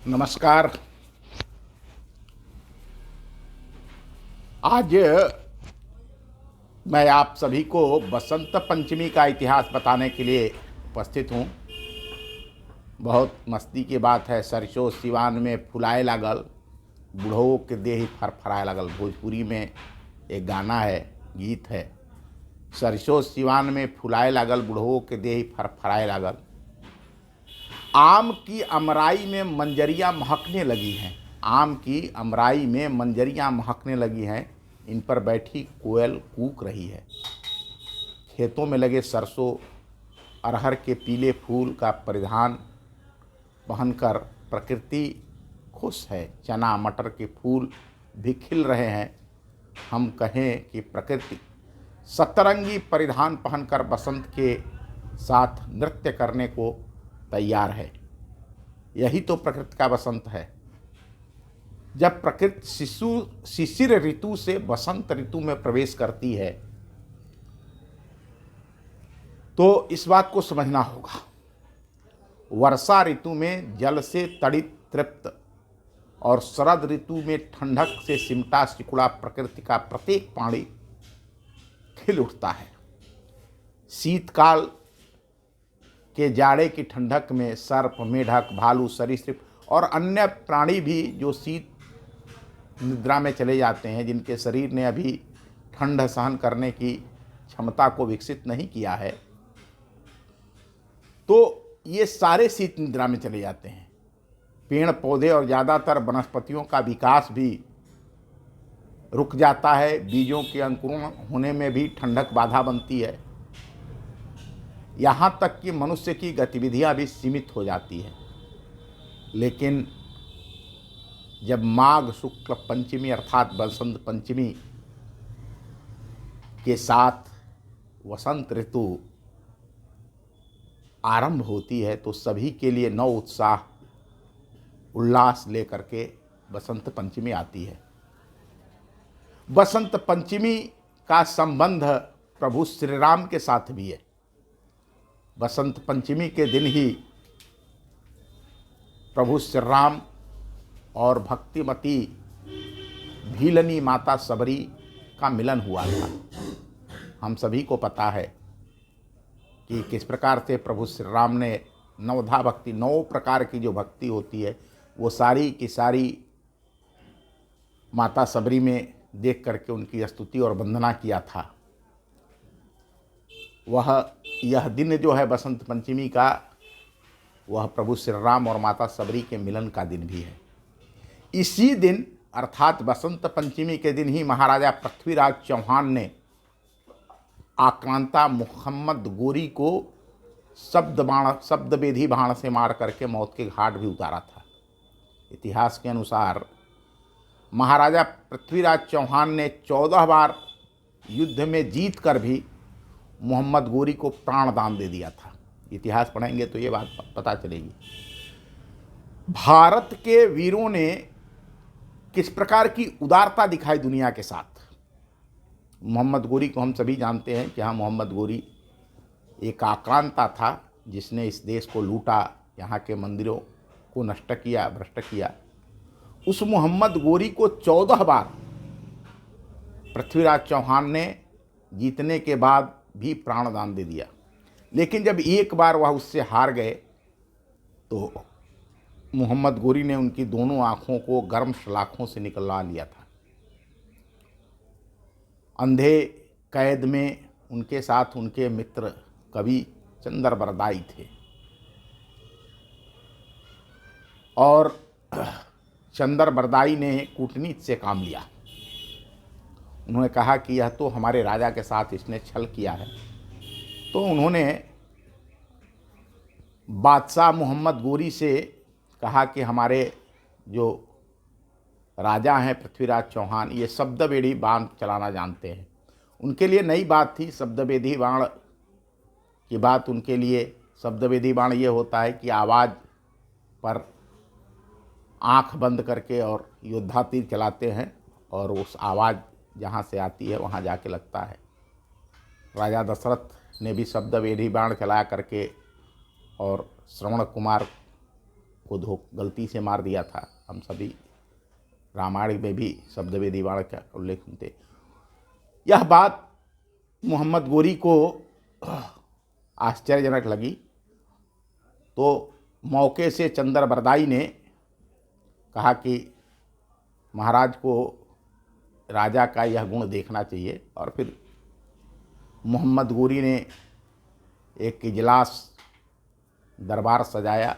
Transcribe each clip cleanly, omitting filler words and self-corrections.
नमस्कार। आज मैं आप सभी को बसंत पंचमी का इतिहास बताने के लिए उपस्थित हूँ। बहुत मस्ती की बात है। सरसों सिवान में फुलाए लागल, बूढ़ों के देह फरफराए लागल। भोजपुरी में एक गाना है, गीत है। सरसों सिवान में फुलाए लागल, बूढ़ों के देह फरफराए लागल। आम की अमराई में मंजरियाँ महकने लगी हैं। आम की अमराई में मंजरियाँ महकने लगी हैं। इन पर बैठी कोयल कूक रही है। खेतों में लगे सरसों अरहर के पीले फूल का परिधान पहनकर प्रकृति खुश है। चना मटर के फूल भी खिल रहे हैं। हम कहें कि प्रकृति सतरंगी परिधान पहनकर बसंत के साथ नृत्य करने को तैयार है। यही तो प्रकृति का बसंत है। जब प्रकृति शिशिर ऋतु से बसंत ऋतु में प्रवेश करती है तो इस बात को समझना होगा। वर्षा ऋतु में जल से तड़ित तृप्त और शरद ऋतु में ठंडक से सिमटा सिकुड़ा प्रकृति का प्रत्येक प्राणी खिल उठता है। शीतकाल के जाड़े की ठंडक में सर्प, मेढक, भालू, सरीसृप और अन्य प्राणी भी जो शीत निद्रा में चले जाते हैं, जिनके शरीर ने अभी ठंड सहन करने की क्षमता को विकसित नहीं किया है, तो ये सारे शीत निद्रा में चले जाते हैं। पेड़ पौधे और ज़्यादातर वनस्पतियों का विकास भी रुक जाता है। बीजों के अंकुरण होने में भी ठंडक बाधा बनती है। यहाँ तक कि मनुष्य की गतिविधियाँ भी सीमित हो जाती हैं। लेकिन जब माघ शुक्ल पंचमी अर्थात बसंत पंचमी के साथ वसंत ऋतु आरंभ होती है तो सभी के लिए नव उत्साह उल्लास लेकर के बसंत पंचमी आती है। बसंत पंचमी का संबंध प्रभु श्री राम के साथ भी है। बसंत पंचमी के दिन ही प्रभु श्री राम और भक्तिमती भीलनी माता सबरी का मिलन हुआ था। हम सभी को पता है कि किस प्रकार से प्रभु श्री राम ने नवधा भक्ति, 9 प्रकार की जो भक्ति होती है, वो सारी की सारी माता सबरी में देख करके उनकी स्तुति और वंदना किया था। यह दिन जो है बसंत पंचमी का, वह प्रभु श्री राम और माता सबरी के मिलन का दिन भी है। इसी दिन अर्थात बसंत पंचमी के दिन ही महाराजा पृथ्वीराज चौहान ने आक्रांता मोहम्मद गोरी को शब्दवेधी बाण से मार करके मौत के घाट भी उतारा था। इतिहास के अनुसार महाराजा पृथ्वीराज चौहान ने 14 बार युद्ध में जीत कर भी मोहम्मद गोरी को प्राण दान दे दिया था। इतिहास पढ़ेंगे तो ये बात पता चलेगी। भारत के वीरों ने किस प्रकार की उदारता दिखाई दुनिया के साथ। मोहम्मद गोरी को हम सभी जानते हैं कि हाँ, मोहम्मद गोरी एक आक्रांता था जिसने इस देश को लूटा, यहाँ के मंदिरों को नष्ट किया, भ्रष्ट किया। उस मोहम्मद गोरी को 14 बार पृथ्वीराज चौहान ने जीतने के बाद भी प्राणदान दे दिया। लेकिन जब एक बार वह उससे हार गए तो मोहम्मद गोरी ने उनकी दोनों आँखों को गर्म सलाखों से निकलवा लिया था। अंधे कैद में उनके साथ उनके मित्र कवि चंदर बरदाई थे और चंदर बरदाई ने कूटनीति से काम लिया। उन्होंने कहा कि यह तो हमारे राजा के साथ इसने छल किया है। तो उन्होंने बादशाह मोहम्मद गोरी से कहा कि हमारे जो राजा हैं पृथ्वीराज चौहान, ये शब्दवेदी बाण चलाना जानते हैं। उनके लिए नई बात थी शब्दवेदी बाण की बात। उनके लिए शब्दवेदी बाण ये होता है कि आवाज़ पर आंख बंद करके और योद्धा तीर चलाते हैं और उस आवाज़ जहाँ से आती है वहाँ जाके लगता है। राजा दशरथ ने भी शब्दवेदी बाण चलाया करके और श्रवण कुमार को गलती से मार दिया था। हम सभी रामायण में भी शब्द वेदी बाण का उल्लेख सुनते। यह बात मोहम्मद गोरी को आश्चर्यजनक लगी, तो मौके से चंद्रबरदाई ने कहा कि महाराज को राजा का यह गुण देखना चाहिए। और फिर मोहम्मद गोरी ने एक इजलास दरबार सजाया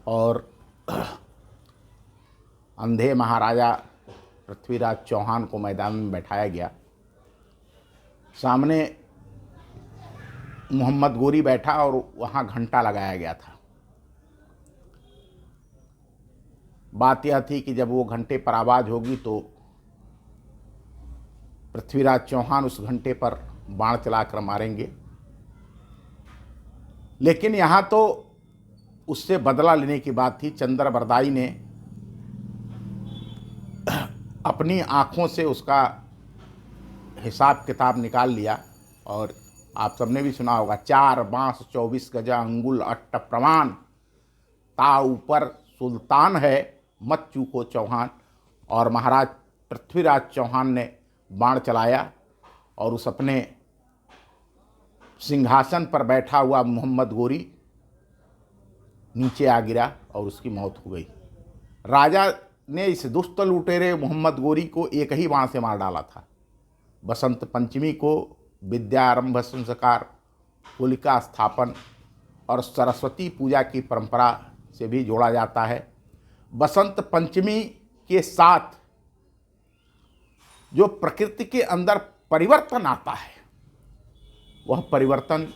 और अंधे महाराजा पृथ्वीराज चौहान को मैदान में बैठाया गया। सामने मोहम्मद गोरी बैठा और वहाँ घंटा लगाया गया था। बात यह थी कि जब वो घंटे पर आवाज़ होगी तो पृथ्वीराज चौहान उस घंटे पर बाण चलाकर मारेंगे। लेकिन यहाँ तो उससे बदला लेने की बात थी। चंद्रबरदाई ने अपनी आँखों से उसका हिसाब किताब निकाल लिया और आप सबने भी सुना होगा, 4 बांस 24 गजा अंगुल अट्ट प्रमाण, ता ऊपर सुल्तान है मत चूको चौहान। और महाराज पृथ्वीराज चौहान ने बाण चलाया और उस अपने सिंहासन पर बैठा हुआ मोहम्मद गोरी नीचे आ गिरा और उसकी मौत हो गई। राजा ने इस दुष्ट लुटेरे मोहम्मद गोरी को एक ही बाण से मार डाला था। बसंत पंचमी को विद्यारंभ संस्कार, होलिका स्थापन और सरस्वती पूजा की परंपरा से भी जोड़ा जाता है। बसंत पंचमी के साथ जो प्रकृति के अंदर परिवर्तन आता है, वह परिवर्तन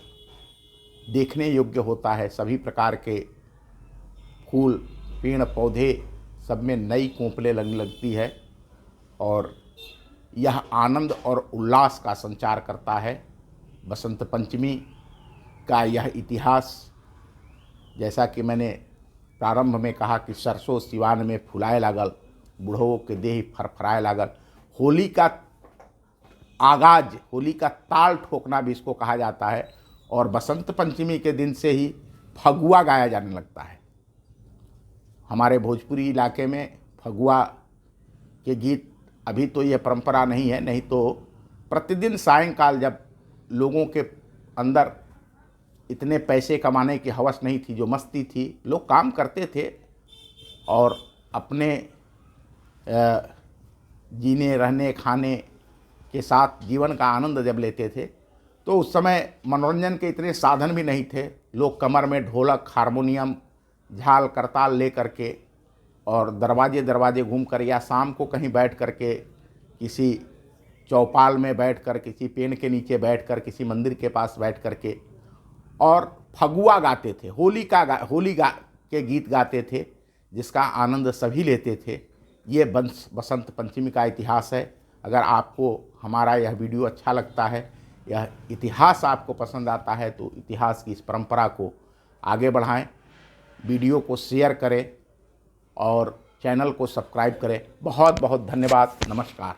देखने योग्य होता है। सभी प्रकार के फूल, पेड़, पौधे सब में नई कोंपलें लगती है और यह आनंद और उल्लास का संचार करता है। बसंत पंचमी का यह इतिहास, जैसा कि मैंने प्रारंभ में कहा कि सरसों सिवान में फुलाए लागल, बुढ़ो के देह फरफराए लागल। होली का आगाज, होली का ताल ठोकना भी इसको कहा जाता है। और बसंत पंचमी के दिन से ही फगुआ गाया जाने लगता है। हमारे भोजपुरी इलाके में फगुआ के गीत, अभी तो यह परंपरा नहीं है, नहीं तो प्रतिदिन सायंकाल जब लोगों के अंदर इतने पैसे कमाने की हवस नहीं थी, जो मस्ती थी, लोग काम करते थे और अपने जीने रहने खाने के साथ जीवन का आनंद जब लेते थे, तो उस समय मनोरंजन के इतने साधन भी नहीं थे। लोग कमर में ढोलक, हारमोनियम, झाल, करताल ले करके और दरवाजे दरवाजे घूम कर या शाम को कहीं बैठ कर के किसी चौपाल में बैठ कर, किसी पेड़ के नीचे बैठ कर, किसी मंदिर के पास बैठ कर के और फगुआ गाते थे। होली के गीत गाते थे, जिसका आनंद सभी लेते थे। ये बसंत पंचमी का इतिहास है। अगर आपको हमारा यह वीडियो अच्छा लगता है, यह इतिहास आपको पसंद आता है, तो इतिहास की इस परंपरा को आगे बढ़ाएं, वीडियो को शेयर करें और चैनल को सब्सक्राइब करें। बहुत बहुत धन्यवाद। नमस्कार।